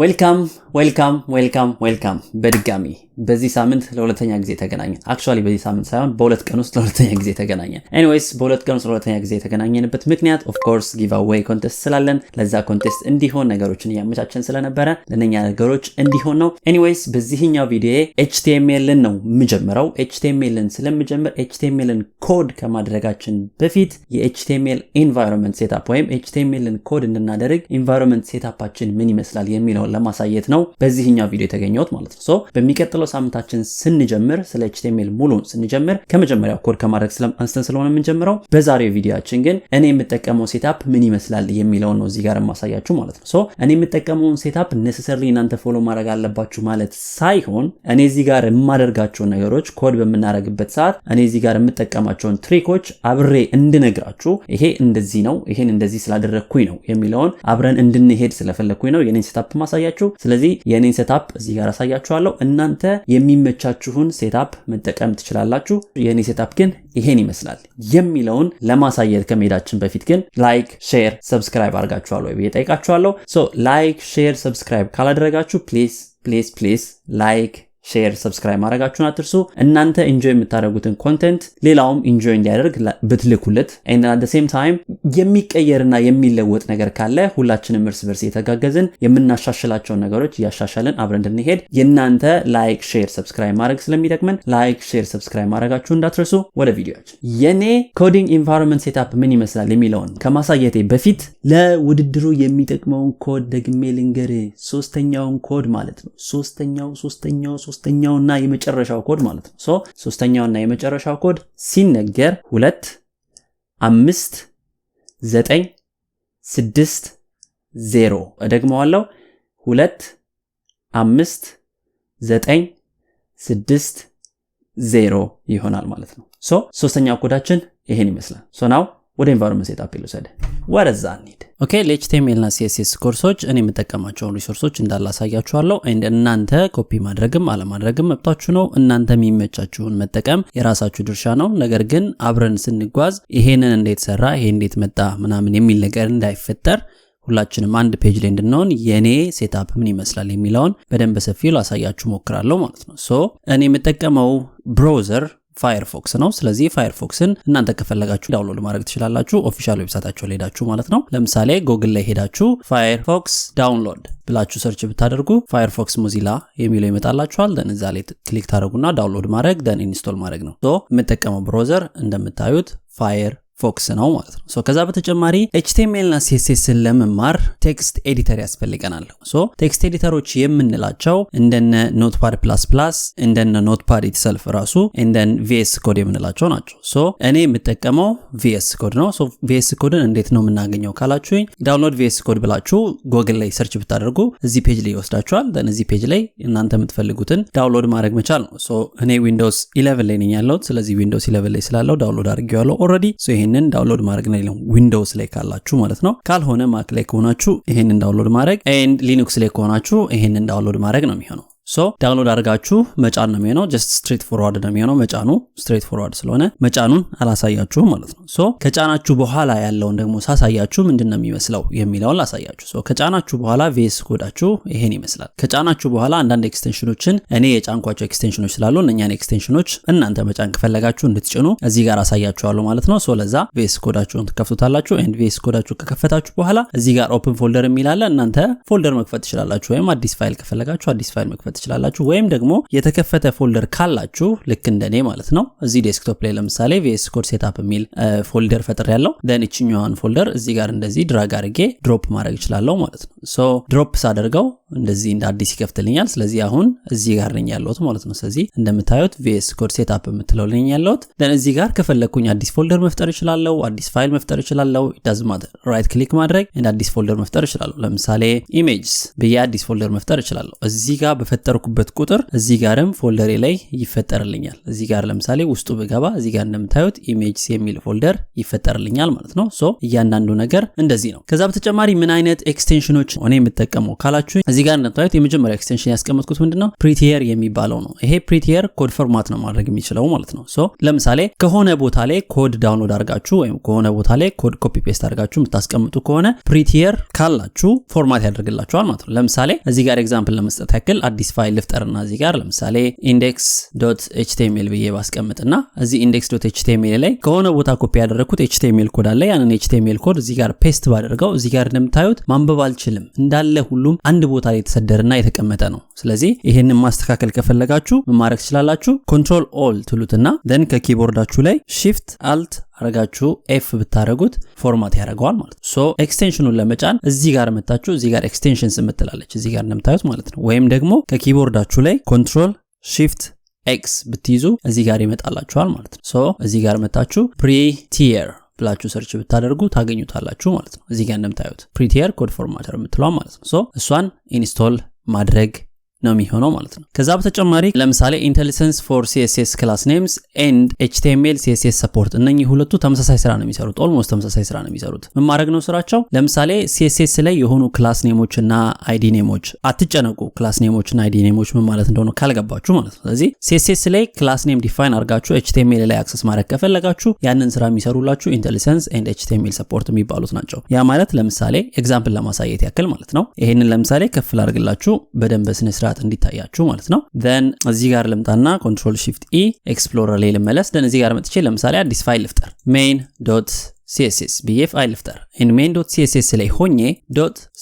ዌልካም በድጋሚ በዚህ ሳምንት ለሁለተኛ ጊዜ ተገናኘን actually በዚህ ሳምንት ሳይሆን በሁለት ቀን ውስጥ ለሁለተኛ ጊዜ ተገናኘን anyways በሁለት ቀን ውስጥ ለሁለተኛ ጊዜ ተገናኘንበት ምክንያት of course giveaway contest ስላለን ለዛ contest እንዲሆን ነገሮችን ያመቻቸን ስለነበረ ለነኛ ነገሮች እንዲሆን ነው anyways በዚህኛው ቪዲዮ HTML ነው የምጀምረው HTML ስለምጀምር HTML ኮድ ከማድረጋችን በፊት የHTML environment setup ወይም HTML ኮድ እንድናደርግ environment setupአችን ምን ይመስላል የሚለውን ለማሳየት ነው በዚህኛው ቪዲዮ የተገኘሁት ማለት ነው so በሚቀጥለው ሳምንታችን ስንጀምር ስለ HTML ሙሉን ስንጀምር ከመጀመሪያው ኮድ ከማድረግ ስለሆነ የምንጀምረው በዛሬው ቪዲዮአችን ግን እኔ የምጠቀመው ሴታፕ ምን ይመስላል የሚለውን ነው እዚህ ጋር ማሳያችሁ ማለት ነው so እኔ የምጠቀመው ሴታፕ necessarily እናንተ ፎሎ ማድረግ አለባችሁ ማለት ሳይሆን እኔ እዚህ ጋር የማደርጋቸው ነገሮች ኮድ በመናረግበት ሰዓት እኔ እዚህ ጋር የምጠቀማቸው ትሪኮች አብሬ እንድነግራችሁ ይሄ እንደዚህ ነው ይሄን እንደዚህ ስላደረኩኝ ነው የሚለውን አብረን እንድንሄድ ስለፈለኩኝ ነው የኔን ሴታፕ ማሳያችሁ ስለዚህ የኔን ሴታፕ እዚህ ጋር አሳያችኋለሁ እናንተ የሚመቻችሁን ሴታፕ መጠቀም ትችላላችሁ የኔ ሴታፕ ግን ይሄን ይመስላል የሚለውን ለማሳየት ከመሄዳችን በፊት ግን ላይክ ሼር ሰብስክራይብ አድርጋችኋል ወይ ብዬ so ላይክ ሼር ሰብስክራይብ ካላደረጋችሁ please ላይክ ሼር ሰብስክራይብ ማድረጋችሁን አትርሱ እናንተ ኢንጆይ የምታደርጉትን ኮንቴንት ሌላውም ኢንጆይ እንዲያደርግ ብትልኩለት and at the same time የሚቀየርና የሚለወጥ ነገር ካለ ሁላችንም እርስ በርስ የተጋገዝን የምናሻሽላቸው ነገሮች ያሻሻልን አብረን እንድንሄድ የናንተ ላይክ ሼር ሰብስክራይብ ማድረግ ስለሚጠቅመን ላይክ ሼር ሰብስክራይብ ማድረጋችሁን እንዳትረሱ ወደ ቪዲዮአችን የኔ ኮዲንግ ኢንቫይሮንመንት ሴታፕ ምን ይመስላል የሚለውን ከማሳየቴ በፊት ለውድድሩ የሚጠቅመውን ኮድ ደግሜ ልንገር ሶስተኛውን ኮድ ማለት ነው ሶስተኛውና የመጨረሻው ኮድ ማለት ነው ሶ ሶስተኛውና የመጨረሻው ኮድ ሲነገር 2 5 9 6 0 እደግመዋለሁ 2 5 9 6 0 ይሆናል ማለት ነው ሶ ሶስተኛው ኮዳችን ይሄን ይመስላል ሶ ናው ወደ ኢንቫይሮንመንት ሴታፕ ይሉሰደ ወደዛ እንሂድ ኦኬ ለኤችቲኤምኤል እና ሲኤስኤስ ኮርሶች እኔ የምጠቀማቸው ሪሶርሶች እንዳላሳያችኋለሁ and እናንተ ኮፒ ማድረግም አለማድረግም መብታችሁ ነው እናንተ የሚመቻችሁን መጠቀም የራሳችሁ ድርሻ ነው ነገር ግን አብረን ስንጓዝ ይሄንን እንዴት ሰራ ይሄ እንዴት መጣ ምናምን የሚል ነገር እንዳይፈጠር ሁላችንም አንድ ፔጅ ላይ እንድንሆን የኔ ሴታፕ ምን ይመስላል የሚለውን በደንብ በሰፊው ላሳያችሁ ሞክራለሁ ማለት ነው ሶ እኔ የምጠቀመው ብራውዘር ፋየርፎክስ ነው ስለዚህ ፋየርፎክስን እናንተ ከፈለጋችሁ ዳውንሎድ ማድረግ ትችላላችሁ ኦፊሻል ዌብሳይታቸው ላይ ሄዳችሁ ማለት ነው ለምሳሌ ጉግል ላይ ሄዳችሁ ፋየርፎክስ ዳውንሎድ ብላችሁ ሰርች ብታደርጉ ፋየርፎክስ ሞዚላ የሚለው ይመጣላችኋል ደን እዛ ላይ ክሊክ ታደርጉና ዳውንሎድ ማድረግ ደን ኢንስቶል ማድረግ ነው ሶ የምጠቀመው ብራውዘር እንደምታዩት ፋየርፎክስ ነው ማለት ነው ሶ ከዛ በተጨማሪ HTML እና CSS ለመማር ቴክስት ኤዲተር ያስፈልገናል ሶ ቴክስት ኤዲተሮች የምንላቸው እንደነ ኖትፓድ ++ እንደነ ኖትፓድ itself ራሱ እንደነ VsCode የምንላቸው ናቸው ሶ እኔ የምጠቀመው VsCode ነው ሶ VsCodeን እንዴት ነው የምናገኘው ካላችሁኝ ዳውንሎድ VsCode ብላችሁ ጉግል ላይ ሰርች ብታደርጉ እዚህ ፔጅ ላይ ይወስዳችኋል ደን እዚህ ፔጅ ላይ እናንተ የምትፈልጉትን ዳውንሎድ ማድረግ መቻል ነው ሶ እኔ ዊንዶውስ 11 ላይ ነኝ ያለሁት ስለዚህ ዊንዶውስ 11 ላይ ስላለው ዳውንሎድ አድርጌዋለሁ ኦሬዲ ሶ ይሄንን ዳውንሎድ ማድረግ ነው ዊንዶውስ ላይ ካላችሁ ማለት ነው ካልሆነ ማክ ላይ ከሆናችሁ ይሄንን ዳውንሎድ ማድረግ and ሊኑክስ ላይ ከሆናችሁ ይሄንን ዳውንሎድ ማድረግ ነው የሚሆነው ሶ ዳውንሎድ አድርጋችሁ መጫን ነው የሚሆነው just straight forward ነው የሚሆነው መጫኑ straight forward ስለሆነ መጫኑን አላሳያችሁም ማለት ነው ሶ ከጫናችሁ በኋላ ያለውን ደግሞ ሳሳያችሁ ምንድነው የሚመስለው የሚለውን ላሳያችሁ ሶ ከጫናችሁ በኋላ VS ኮዳችሁ ይሄን ይመስላል ከጫናችሁ በኋላ አንዳንድ ኤክስቴንሽኖችን እኔ የጫንኳቸው ኤክስቴንሽኖች ስላሉ እኛን ኤክስቴንሽኖች እናንተ መጫን ከፈለጋችሁ እንድትጭኑ እዚህ ጋር አሳያችኋለሁ ማለት ነው ሶ ለዛ VS ኮዳችሁን ትከፍቱታላችሁ and VS ኮዳችሁ ከከፈታችሁ በኋላ እዚህ ጋር ኦፕን ፎልደር የሚላለ እናንተ ፎልደር መክፈት ትችላላችሁ ወይም አዲስ ፋይል ከፈለጋችሁ አዲስ ፋይል መክፈት ትችላላችሁ ወይም ደግሞ የተከፈተ ፎልደር ካላችሁ ልክ እንደኔ ማለት ነው እዚህ ዴስክቶፕ ላይ ለምሳሌ VsCode Setup የሚል ፎልደር ፈጥር ያለው then እቺኛዋን ፎልደር እዚህ ጋር እንደዚህ ድራግ አድርጌ ድሮፕ ማድረግ እችላለሁ ማለት ነው ሶ ድሮፕ ሳደርገው እንደዚህ እንደ አዲስ ይከፍትልኛል ስለዚህ አሁን እዚህ ጋር ነኝ ያለሁት ማለት ነው ስለዚህ እንደምታዩት VsCode Setup የምትለው ነኝ ያለሁት then እዚህ ጋር ከፈለኩኝ አዲስ ፎልደር መፍጠር እችላለሁ አዲስ ፋይል መፍጠር እችላለሁ it doesn't matter ራይት ክሊክ ማድረግ and አዲስ ፎልደር መፍጠር እችላለሁ ለምሳሌ images ብዬ አዲስ ፎልደር መፍጠር እችላለሁ እዚህ ጋር በፈጠር በፈጠርኩበት ቁጥር እዚህ ጋርም ፎልደሬ ላይ ይፈጠርልኛል እዚህ ጋር ለምሳሌ ውስጡ በገባ እዚህ ጋር እንደምታዩት ኢሜጅስ የሚል ፎልደር ይፈጠርልኛል ማለት ነው ሶ እያንዳንዱ ነገር እንደዚህ ነው ከዛ በተጨማሪ ምን አይነት ኤክስቴንሽኖች እኔ የምጠቀመው ካላችሁ እዚህ ጋር እንደምታዩት የመጀመሪያ ኤክስቴንሽን ያስቀመጥኩት ምንድነው ፕሪቲየር የሚባለው ነው ይሄ ፕሪቲየር ኮድ ፎርማት ነው ማድረግ የሚችለው ማለት ነው ሶ ለምሳሌ ከሆነ ቦታ ላይ ኮድ ዳውንሎድ አድርጋችሁ ወይም ከሆነ ቦታ ላይ ኮድ ኮፒ ፔስት አድርጋችሁ የምታስቀምጡ ከሆነ ፕሪቲየር ካላችሁ ፎርማት ያደርግላችኋል ማለት ነው ለምሳሌ እዚህ ጋር ኤግዛምፕል ለመስጠት ያክል አዲስ ፋይል ልፍጠርና እዚህ ጋር ለምሳሌ index.html ብዬ ባስቀምጥና እዚህ index.html ላይ ከሆነ ቦታ ኮፒ ያደረኩት html ኮድ አለ ያንን html ኮድ እዚህ ጋር ፔስት ባደርገው እዚህ ጋር እንደምታዩት ማንበብ አልችልም እንዳለ ሁሉም አንድ ቦታ ላይ ተሰደረና የተቀመጠ ነው ስለዚህ ይሄንን ማስተካከል ከፈለጋችሁ ማድረግ ትችላላችሁ control all ትሉትና then ከኪቦርዳችሁ ላይ shift alt አረጋችሁ F ብታረጉት ፎርማት ያደርገዋል ማለት ነው ሶ ኤክስቴንሽኑን ለመጫን እዚህ ጋር መጣችሁ እዚህ ጋር ኤክስቴንሽንስ የምትላለች እዚህ ጋር እንደምታዩት ማለት ነው ወይም ደግሞ ከኪቦርዳችሁ ላይ control shift X ብትይዙ እዚህ ጋር ይመጣላችኋል ማለት ነው ሶ እዚህ ጋር መጣችሁ pre-tier ብላችሁ ሰርች ብታደርጉ ታገኙታላችሁ ማለት ነው እዚህ ጋር እንደምታዩት pre-tier code formatter የምትለው ማለት ነው ሶ እሷን ኢንስቶል ማድረግ ነው የሚሆነው ማለት ነው ከዛ በተጨማሪ ለምሳሌ intelligence for css class names and html css support እነኚህ ሁለቱ ተመሳሳይ ስራ ነው የሚሰሩት almost ተመሳሳይ ስራ ነው የሚሰሩት ምን ማድረግ ነው ስራቸው ለምሳሌ css ላይ የሆኑ ክላስ ኔሞችና id ኔሞች አትጨነቁ ክላስ ኔሞችና id ኔሞች ምን ማለት እንደሆነ ካልገባችሁ ማለት ነው ስለዚህ css ላይ ክላስ ኔም ዲፋይን አድርጋችሁ html ላይ አክሰስ ማድረግ ከፈለጋችሁ ያንን ስራ የሚሰሩላችሁ intelligence and html support የሚባሉት ናቸው ያ ማለት ለምሳሌ ኤግዛምፕል ለማሳየት ያክል ማለት ነው ይሄንን ለምሳሌ ከፍል አድርግላችሁ በደንብ በስነ እንዲታያችሁ ማለት ነው then እዚህ ጋር ልምጣና control shift e explorer ላይ ልመለስ then እዚህ ጋር መጥቼ ለምሳሌ አዲስ ፋይል ልፍጠር main.css ብዬ ፋይል ልፍጠር in main.css ላይ ሆኜ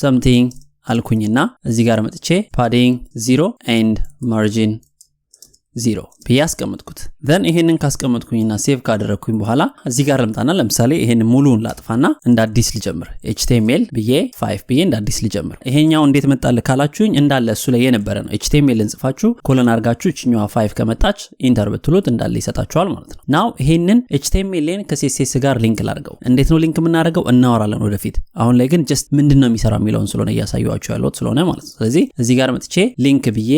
.something አልኩኝና እዚህ ጋር መጥቼ padding 0 and margin 0 ብዬ አስቀምጥኩት then ይሄንን ካስቀምጥኩኝና ሴቭ ካደረኩኝ በኋላ እዚህ ጋር ልምጣና ለምሳሌ ይሄንን ሙሉውን ላጥፋና እንደ አዲስ ልጀምር html ብዬ 5 ብዬ እንደ አዲስ ልጀምር ይሄኛው እንዴት መጣለ ካላችሁኝ እንዳለ እሱ ላይ የነበረ ነው html እንጽፋችሁ ኮሎን አርጋችሁ እቺኛዋ 5 ከመጣች ኢንተር ብትሉት እንዳለ ይሰጣችኋል ማለት ነው now ይሄንን html-ን ከcss ጋር ሊንክ ላድርገው እንዴት ነው ሊንክ የምናደርገው እናወራለን ወደፊት አሁን ላይ ግን just ምንድነው የሚሰራው የሚለውን ስለሆነ ያሳያችሁ ያለው ስለሆነ ማለት ነው ስለዚህ እዚህ ጋር መጥቼ ሊንክ ብዬ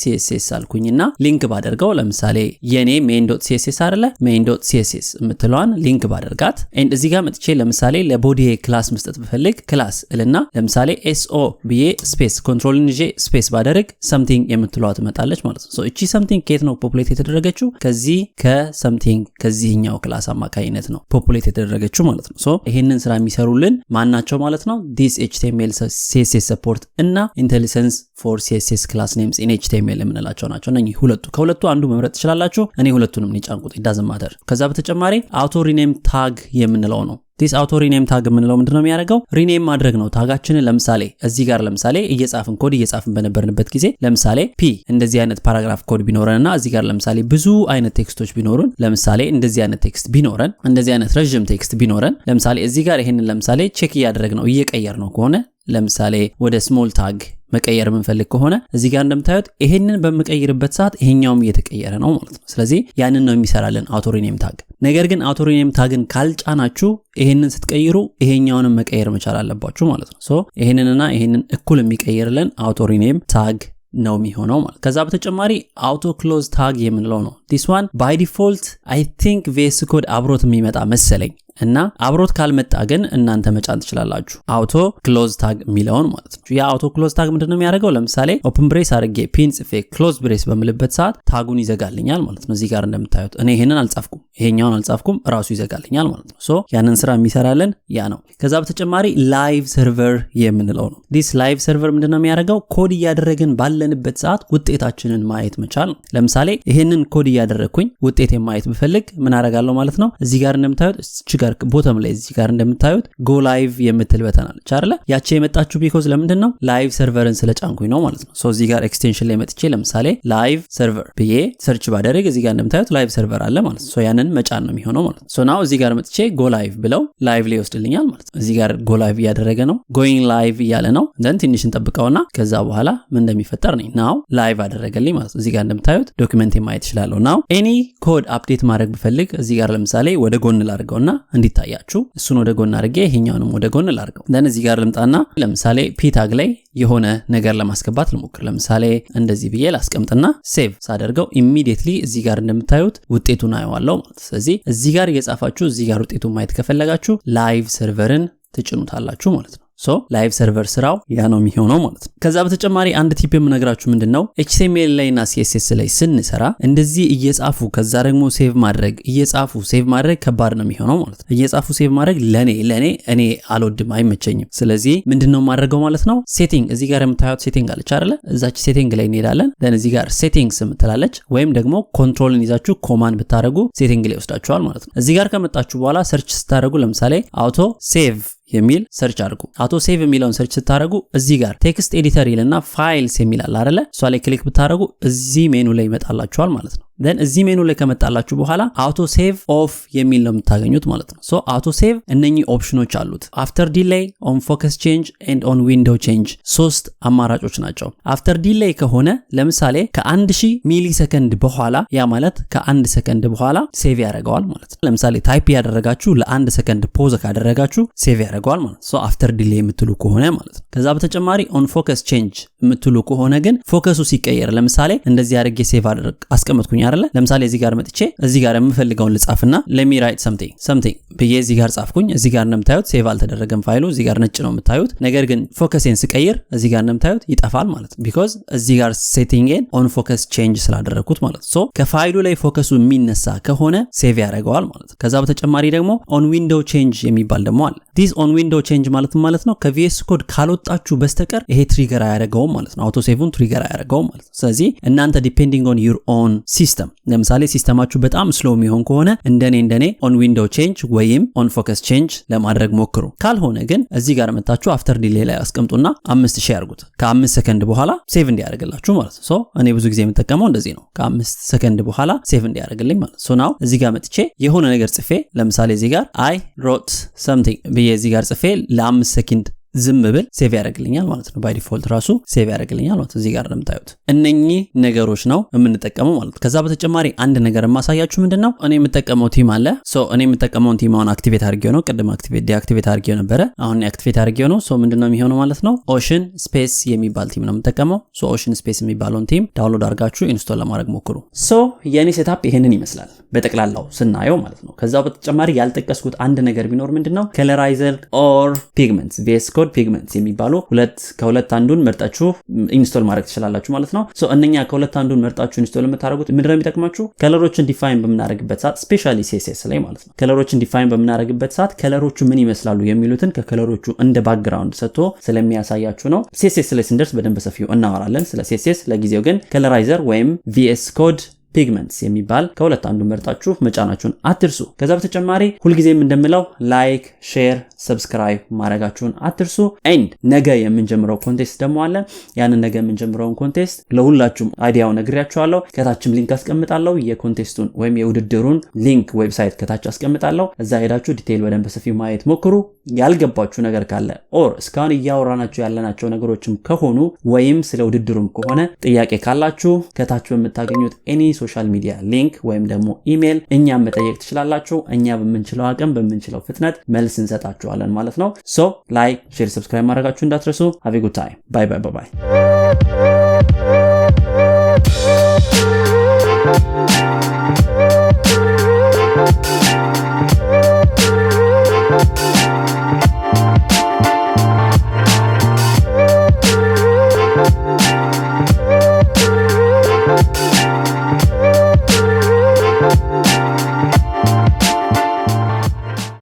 css አልኩኝና ሊንክ ባደርገው ለምሳሌ የኔ main.css አይደለ main.css የምትለዋን ሊንክ ባደርጋት and እዚህ ጋር መጥቼ ለምሳሌ ለቦዲ ክላስ መስጠት በፈልግ ክላስ እልና ለምሳሌ so ብዬ ስፔስ ኮንትሮል እንጂ ስፔስ ባደርግ something የምትለዋ ትመጣለች ማለት ነው so እቺ something ከየት ነው ፖፑሌት የተደረገችው ከዚህ ከsomething ከዚህኛው ክላስ አማካይነት ነው ፖፑሌት የተደረገችው ማለት ነው so ይሄንን ስራ የሚሰሩልን ማናቸው ማለት ነው this html css support እና intelligence for css class names in html የምንላቸው ናቸው እነኚህ ሁለቱ ከሁለቱ አንዱ መምረጥ ትችላላችሁ እኔ ሁለቱንም ጫንኩት it doesn't matter ከዛ በተጨማሪ auto rename tag የምንለው ነው this auto rename tag የምንለው ምንድነው የሚያደርገው rename ማድረግ ነው ታጋችንን ለምሳሌ እዚህ ጋር ለምሳሌ እየጻፍን ኮድ እየጻፍን በነበርንበት ጊዜ ለምሳሌ p እንደዚህ አይነት ፓራግራፍ ኮድ ቢኖረንና እዚህ ጋር ለምሳሌ ብዙ አይነት ቴክስቶች ቢኖሩን ለምሳሌ እንደዚህ አይነት ቴክስት ቢኖረን እንደዚህ አይነት ረጅም ቴክስት ቢኖረን ለምሳሌ እዚህ ጋር ይሄንን ለምሳሌ ቼክ ያደረግነው እየቀየር ነው ከሆነ ለምሳሌ ወደ small tag መቀየር ምንፈልግ ከሆነ እዚህ ጋር እንደምታዩት ይሄንን በመቀየርበት ሰዓት ይሄኛውም እየተቀየረ ነው ማለት ነው ስለዚህ ያንን ነው የሚሰራልን auto rename tag ነገር ግን auto rename tagን ካልጫናችሁ ይሄንን ስትቀይሩ ይሄኛውንም መቀየር መቻል አለባችሁ ማለት ነው ሶ ይሄንንና ይሄንን እኩል የሚቀየርልን auto rename tag ነው የሚሆነው ማለት ከዛ በተጨማሪ auto close tag የምንለው ነው this one by default I think VsCode አብሮት የሚመጣ መሰለኝ እና አብሮት ካልመጣ ግን እናንተ መጫን ትችላላችሁ auto close tag የሚለውን ማለት ነው ያ auto close tag ምንድነው የሚያደርገው ለምሳሌ open brace አድርጌ pin ጽፌ close brace በምልበት ሰዓት ታጉን ይዘጋልኛል ማለት ነው እዚህ ጋር እንደምታዩት እኔ ይሄንን አልጻፍኩም ይሄኛውን አልጻፍኩም ራሱ ይዘጋልኛል ማለት ነው ሶ ያንን ስራ የሚሰራልን ያ ነው ከዛ በተጨማሪ live server የምንለው ነው this live server ምንድነው የሚያደርገው ኮድ እያደረግን ባለንበት ሰዓት ውጤታችንን ማየት መቻል ለምሳሌ ይሄንን ኮድ እያደረኩኝ ውጤት ማየት ብፈልግ ምን አደርጋለሁ ማለት ነው እዚህ ጋር እንደምታዩት ጋር ቦተም ላይ እዚህ ጋር እንደምታዩት go live የምትል በተን አለች አይደለ ያቺ የመጣችሁ ቢኮዝ ለምንድን ነው ላይቭ ሰርቨርን ስለጫንኩኝ ነው ማለት ነው ሶ እዚህ ጋር ኤክስቴንሽን ላይ መጥቼ ለምሳሌ ላይቭ ሰርቨር ብዬ ሰርች ባደረግ እዚህ ጋር እንደምታዩት ላይቭ ሰርቨር አለ ማለት ነው ሶ ያንን መጫን ነው የሚሆነው ማለት ነው ሶ ናው እዚህ ጋር መጥቼ go live ብለው ላይቭ ላይ ወስድልኛል ማለት ነው እዚህ ጋር go live ያደረገ ነው going live ያለ ነው then ትንሽ እንጠብቀውና ከዛ በኋላ ምን እንደሚፈጠር ነው ናው ላይቭ አደረገልኝ ማለት ነው እዚህ ጋር እንደምታዩት ዶክመንት ማየት ይችላልው ናው ኤኒ ኮድ አፕዴት ማድረግ ብፈልግ እዚህ ጋር ለምሳሌ ወደ ጎን ላድርገውና እንዲታያችሁ እሱን ወደ ጎን አድርጌ ይሄኛውንም ወደ ጎን ላድርገው then እዚህ ጋር ልምጣና ለምሳሌ ፒ ታግ ላይ የሆነ ነገር ለማስገባት ልሞክር ለምሳሌ እንደዚህ ብዬ ላስቀምጥና ሴቭ ሳደርገው ኢሚዲየትሊ እዚህ ጋር እንደምታዩት ውጤቱን አየዋለሁ ማለት ስለዚህ እዚህ ጋር እየጻፋችሁ እዚህ ጋር ውጤቱን ማየት ከፈለጋችሁ ላይቭ ሰርቨርን ትጭኑታላችሁ ማለት ነው ሶ ላይቭ ሰርቨር ስራው ያ ነው የሚሆነው ማለት ነው ከዛ በተጨማሪ አንድ ቲፕ የምነግራችሁ ምንድነው HTML ላይና CSS ላይ ስንሰራ እንደዚህ እየጻፉ ከዛ ደግሞ ሴቭ ማድረግ እየጻፉ ሴቭ ማድረግ ከባድ ነው የሚሆነው ማለት ነው እየጻፉ ሴቭ ማድረግ ለኔ እኔ አልወድም አይመቸኝም ስለዚህ ምንድነው ማድረገው ማለት ነው ሴቲንግ እዚህ ጋር የምታዩት ሴቲንግ አለች አይደለ እዛች ሴቲንግ ላይ እንሄዳለን then እዚህ ጋር ሴቲንግስ የምትላለች ወይም ደግሞ ኮንትሮልን ይዛችሁ ኮማንድ ብታረጉ ሴቲንግ ላይ ወስዳችኋል ማለት ነው እዚህ ጋር ከመጣችሁ በኋላ ሰርች ስታረጉ ለምሳሌ አውቶ ሴቭ የሚል ሰርች አድርጉ አውቶ ሴቭ የሚለውን ሰርች ስታረጉ እዚህ ጋር ቴክስት ኤዲተር ይልና ፋይልስ የሚል አለ አይደለ እሷ ላይ ክሊክ ብታረጉ እዚህ ሜኑ ላይ ይመጣላችኋል ማለት ነው then እዚህ ሜኑ ላይ ከመጣላችሁ በኋላ አውቶ ሴቭ ኦፍ የሚል ነው የምታገኙት ማለት ነው ሶ አውቶ ሴቭ እነኚህ ኦፕሽኖች አሉት አፍተር ዲሌይ ኦን ፎከስ ቼንጅ ኤንድ ኦን ዊንዶው ቼንጅ ሶስት አማራጮች ናቸው አፍተር ዲሌይ ከሆነ ለምሳሌ ከ1000 ሚሊ ሰከንድ በኋላ ያ ማለት ከ1 ሰከንድ በኋላ ሴቭ ያደርጋል ማለት ነው ለምሳሌ ታይፕ ያደረጋችሁ ለ1 ሰከንድ ፖዝ ካደረጋችሁ ሴቭ ያደርጋል ማለት ሶ አፍተር ዲሌይ የምትሉ ከሆነ ማለት ነው ከዛ በተጨማሪ ኦን ፎከስ ቼንጅ የምትሉ ከሆነ ግን ፎከሱ ሲቀየር ለምሳሌ እንደዚህ አድርጌ ሴቭ አስቀምጥኩኝ አይደለ ለምሳሌ እዚህ ጋር መጥቼ እዚህ ጋር የምፈልገውን ልጻፍና let me write something ብዬ እዚህ ጋር ጻፍኩኝ እዚህ ጋር እንደምታዩት ሴቭ አልተደረገም ፋይሉ እዚህ ጋር ነጭ ነው የምታዩት ነገር ግን ፎከሴን ስቀይር እዚህ ጋር እንደምታዩት ይጠፋል ማለት ነው because እዚህ ጋር ሴቲንግን ኦን ፎከስ ቼንጅ ስላደረኩት ማለት ነው ሶ ከፋይሉ ላይ ፎከሱ የሚነሳ ከሆነ ሴቭ ያደርጋል ማለት ነው ከዛ በተጨማሪ ደግሞ ኦን ዊንዶው ቼንጅ የሚባል ደግሞ አለ this on window change ማለት ነው ከVsCode ካልወጣችሁ በስተቀር ይሄ ትሪገር አያደርገውም ማለት ነው አውቶ ሴቭን ትሪገር አያደርገውም ማለት ነው ስለዚህ እናንተ depending on your own system ለምሳሌ ሲስተማችሁ በጣም ስሎ የሚሆን ከሆነ እንደኔ on window change ወይም on focus change ለማድረግ ሞክሩ ካልሆነ ግን እዚህ ጋር መጣችሁ after delay ላይ አስቀምጡና 5000 ያርጉት ከ5 ሰከንድ በኋላ ሴቭ እንዲያደርግላችሁ ማለት ነው ሶ እኔ ብዙ ጊዜ የምጠቀመው እንደዚህ ነው ከ5 ሰከንድ በኋላ ሴቭ እንዲያደርግልኝ ማለት ሶ ናው እዚህ ጋር መጥቼ የሆነ ነገር ጽፌ ለምሳሌ እዚህ ጋር I wrote something በዚህ ጋር ጽፌ ለ5 ሰከንድ ዝም ብል ሴቭ ያደርግልኛል ማለት ነው ባይ ዲፎልት ራሱ ሴቭ ያደርግልኛል ማለት እዚህ ጋር እንደምታዩት እነኚህ ነገሮች ነው የምንጠቀመው ማለት ከዛ በተጨማሪ አንድ ነገር ማሳያችሁ ምንድነው እኔ የምጠቀመው ቲም አለ ሶ እኔ የምጠቀመው ቲም አሁን አክቲቬት አድርጌው ነው ቀደም ዲአክቲቬት አድርጌው ነበር አሁን አክቲቬት አድርጌው ነው ሶ ምንድነው የሚሆነው ማለት ነው ኦሽን ስፔስ የሚባል ቲም ነው የምጠቀመው ሶ ኦሽን ስፔስ የሚባለውን ቲም ዳውንሎድ አድርጋችሁ ኢንስቶል ለማድረግ ሞክሩ ሶ የኔ ሴታፕ ይሄንን ይመስላል በጠቅላላው ስናየው ማለት ነው ከዛ በተጨማሪ ያልጠቀስኩት አንድ ነገር ቢኖር ምንድነው ከለራይዘር ኦር ፒግመንትስ VsCode ፒግመንትስ የሚባሉ ከሁለት አንዱን መርጣችሁ ኢንስቶል ማድረግ ትችላላችሁ ማለት ነው ሶ እነኛ ከሁለት አንዱን መርጣችሁ ኢንስቶል የምታደርጉት ምንድነው የሚጠቅማችሁ ከለሮችን ዲፋይን በምናደርግበት ሰዓት ስፔሻሊ CSS ላይ ማለት ነው ከለሮችን ዲፋይን በምናደርግበት ሰዓት ከለሮቹ ምን ይመስላሉ የሚሉትን ከከለሮቹ እንደ ባክግራውንድ ሰጥቶ ስለሚያሳያችሁ ነው CSS ላይ ስንደርስ በደንብ ሰፊው እናወራለን ስለ CSS ለጊዜው ግን ከለራይዘር ወይም VsCode ፒግመንትስ የሚባል ከሁለት አንዱ መርጣችሁ መጫናችሁን አትርሱ ከዛ በተጨማሪ ሁልጊዜም እንደምለው ላይክ ሼር ሰብስክራይብ ማድረጋችሁን አትርሱ ኤንድ ነገ የምንጀምረው ኮንቴስት ደግሞ አለ ያንን ነገ የምንጀምረውን ኮንቴስት ለሁላችሁም አይዲያው ነግሬያችኋለሁ ከታችም ሊንክ አስቀምጣለሁ የኮንቴስቱን ወይም የውድድሩን ሊንክ ዌብሳይት ከታች አስቀምጣለሁ እዛ ሄዳችሁ ዲቴይል በደንብ በሰፊው ማየት ሞክሩ ያልገባችሁ ነገር ካለ ኦር እስካሁን እያወራናችሁ ያለናቸው ነገሮችም ከሆኑ ወይም ስለ ውድድሩም ከሆነ ጥያቄ ካላችሁ ከታች በመታገኙት ኤኒ ሶሻል ሚዲያ ሊንክ ወይም ደግሞ ኢሜል እኛም መጠየቅ ትችላላችሁ እኛ በመንችለው አቅም በመንችለው ፍጥነት መልስ እንሰጣችኋለን ማለት ነው ሶ ላይክ ሼር ሰብስክራይብ ማድረጋችሁ እንዳትረሱ have a good time bye